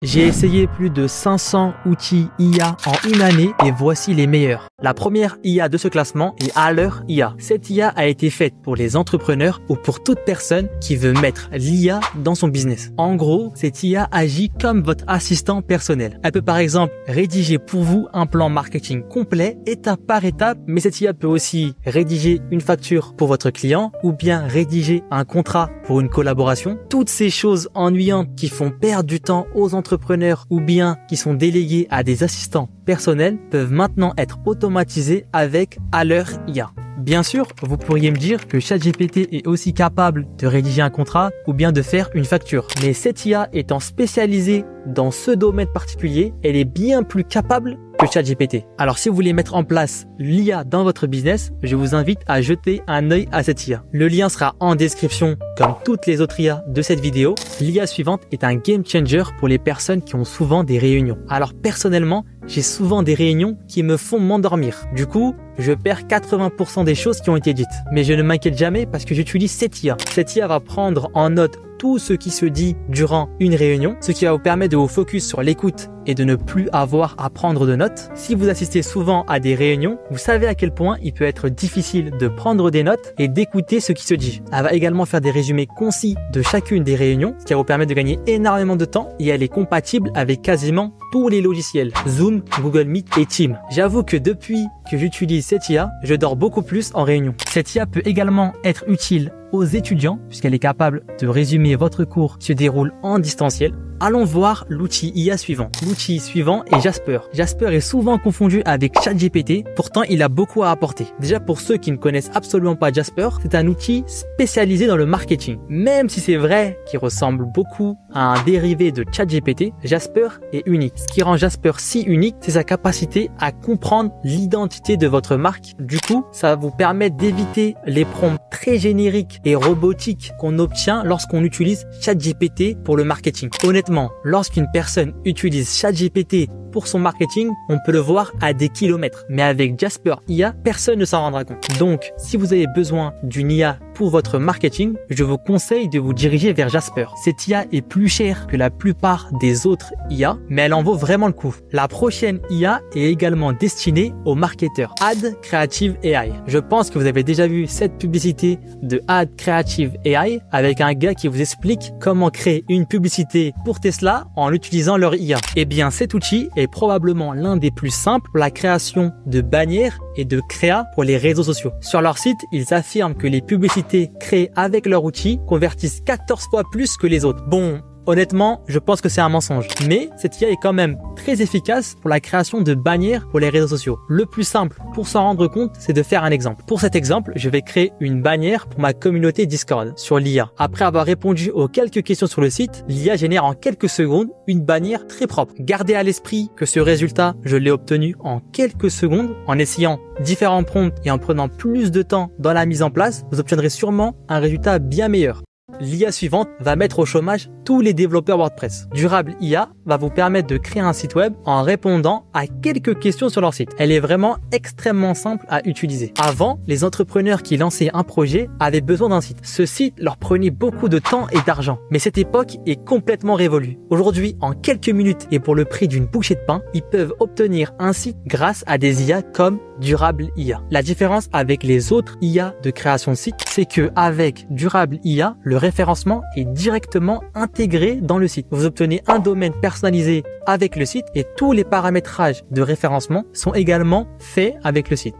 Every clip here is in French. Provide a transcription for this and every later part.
J'ai essayé plus de 500 outils IA en une année et voici les meilleurs. La première IA de ce classement est Haller IA. Cette IA a été faite pour les entrepreneurs ou pour toute personne qui veut mettre l'IA dans son business. En gros, cette IA agit comme votre assistant personnel. Elle peut par exemple rédiger pour vous un plan marketing complet, étape par étape, mais cette IA peut aussi rédiger une facture pour votre client ou bien rédiger un contrat pour une collaboration. Toutes ces choses ennuyantes qui font perdre du temps aux entrepreneurs ou bien qui sont délégués à des assistants personnels peuvent maintenant être automatisés avec Haller IA. Bien sûr, vous pourriez me dire que ChatGPT est aussi capable de rédiger un contrat ou bien de faire une facture. Mais cette IA étant spécialisée dans ce domaine particulier, elle est bien plus capable que ChatGPT. Alors si vous voulez mettre en place l'IA dans votre business, je vous invite à jeter un œil à cette IA. Le lien sera en description comme toutes les autres IA de cette vidéo. L'IA suivante est un game changer pour les personnes qui ont souvent des réunions. Alors personnellement, j'ai souvent des réunions qui me font m'endormir. Du coup, je perds 80% des choses qui ont été dites. Mais je ne m'inquiète jamais parce que j'utilise cette IA. Cette IA va prendre en note tout ce qui se dit durant une réunion, ce qui va vous permettre de vous focus sur l'écoute et de ne plus avoir à prendre de notes. Si vous assistez souvent à des réunions, vous savez à quel point il peut être difficile de prendre des notes et d'écouter ce qui se dit. Elle va également faire des résumés concis de chacune des réunions, ce qui va vous permettre de gagner énormément de temps et elle est compatible avec quasiment tous les logiciels, Zoom, Google Meet et Teams. J'avoue que depuis que j'utilise cette IA, je dors beaucoup plus en réunion. Cette IA peut également être utile aux étudiants puisqu'elle est capable de résumer votre cours qui se déroule en distanciel. Allons voir l'outil IA suivant. L'outil suivant est Jasper. Jasper est souvent confondu avec ChatGPT, pourtant il a beaucoup à apporter. Déjà pour ceux qui ne connaissent absolument pas Jasper, c'est un outil spécialisé dans le marketing. Même si c'est vrai qu'il ressemble beaucoup à un dérivé de ChatGPT, Jasper est unique. Ce qui rend Jasper si unique, c'est sa capacité à comprendre l'identité de votre marque. Du coup, ça va vous permettre d'éviter les prompts très génériques et robotiques qu'on obtient lorsqu'on utilise ChatGPT pour le marketing. Honnêtement, lorsqu'une personne utilise ChatGPT pour son marketing, on peut le voir à des kilomètres. Mais avec Jasper IA, personne ne s'en rendra compte. Donc, si vous avez besoin d'une IA pour votre marketing, je vous conseille de vous diriger vers Jasper. Cette IA est plus chère que la plupart des autres IA, mais elle en vaut vraiment le coup. La prochaine IA est également destinée aux marketeurs. Ad Creative AI. Je pense que vous avez déjà vu cette publicité de Ad Creative AI avec un gars qui vous explique comment créer une publicité pour Tesla en utilisant leur IA. Eh bien, cet outil est probablement l'un des plus simples pour la création de bannières et de créa pour les réseaux sociaux. Sur leur site, ils affirment que les publicités créées avec leur outil convertissent 14 fois plus que les autres. Bon, honnêtement, je pense que c'est un mensonge. Mais cette IA est quand même très efficace pour la création de bannières pour les réseaux sociaux. Le plus simple pour s'en rendre compte, c'est de faire un exemple. Pour cet exemple, je vais créer une bannière pour ma communauté Discord sur l'IA. Après avoir répondu aux quelques questions sur le site, l'IA génère en quelques secondes une bannière très propre. Gardez à l'esprit que ce résultat, je l'ai obtenu en quelques secondes en essayant différents prompts et en prenant plus de temps dans la mise en place, vous obtiendrez sûrement un résultat bien meilleur. L'IA suivante va mettre au chômage tous les développeurs WordPress. Durable IA va vous permettre de créer un site web en répondant à quelques questions sur leur site. Elle est vraiment extrêmement simple à utiliser. Avant, les entrepreneurs qui lançaient un projet avaient besoin d'un site. Ce site leur prenait beaucoup de temps et d'argent. Mais cette époque est complètement révolue. Aujourd'hui, en quelques minutes et pour le prix d'une bouchée de pain, ils peuvent obtenir un site grâce à des IA comme Durable IA. La différence avec les autres IA de création de site, c'est que avec Durable IA, le référencement est directement intégré dans le site. Vous obtenez un domaine personnalisé avec le site et tous les paramétrages de référencement sont également faits avec le site.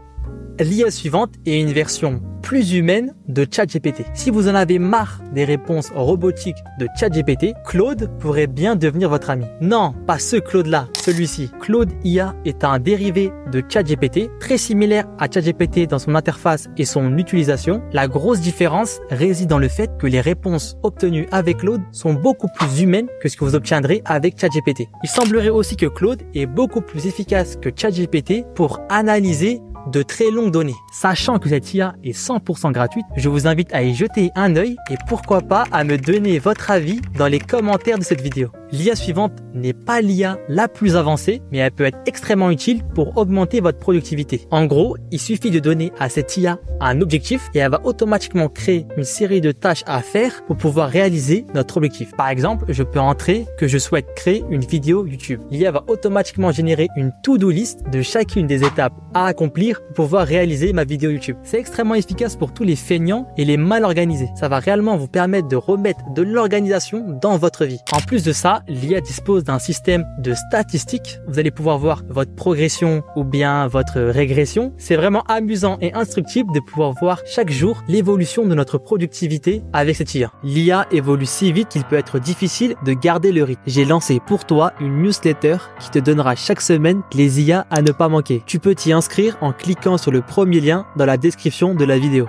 L'IA suivante est une version plus humaine de ChatGPT. Si vous en avez marre des réponses robotiques de ChatGPT, Claude pourrait bien devenir votre ami. Non, pas ce Claude-là, celui-ci. Claude IA est un dérivé de ChatGPT, très similaire à ChatGPT dans son interface et son utilisation. La grosse différence réside dans le fait que les réponses obtenues avec Claude sont beaucoup plus humaines que ce que vous obtiendrez avec ChatGPT. Il semblerait aussi que Claude est beaucoup plus efficace que ChatGPT pour analyser de très longues données. Sachant que cette IA est 100% gratuite, je vous invite à y jeter un œil et pourquoi pas à me donner votre avis dans les commentaires de cette vidéo. L'IA suivante n'est pas l'IA la plus avancée, mais elle peut être extrêmement utile pour augmenter votre productivité. En gros, il suffit de donner à cette IA un objectif et elle va automatiquement créer une série de tâches à faire pour pouvoir réaliser notre objectif. Par exemple, je peux entrer que je souhaite créer une vidéo YouTube. L'IA va automatiquement générer une to-do list de chacune des étapes à accomplir pour pouvoir réaliser ma vidéo YouTube. C'est extrêmement efficace pour tous les feignants et les mal organisés. Ça va réellement vous permettre de remettre de l'organisation dans votre vie. En plus de ça, l'IA dispose d'un système de statistiques. Vous allez pouvoir voir votre progression ou bien votre régression. C'est vraiment amusant et instructif de pouvoir voir chaque jour l'évolution de notre productivité avec cette IA. L'IA évolue si vite qu'il peut être difficile de garder le rythme. J'ai lancé pour toi une newsletter qui te donnera chaque semaine les IA à ne pas manquer. Tu peux t'y inscrire en cliquant sur le premier lien dans la description de la vidéo.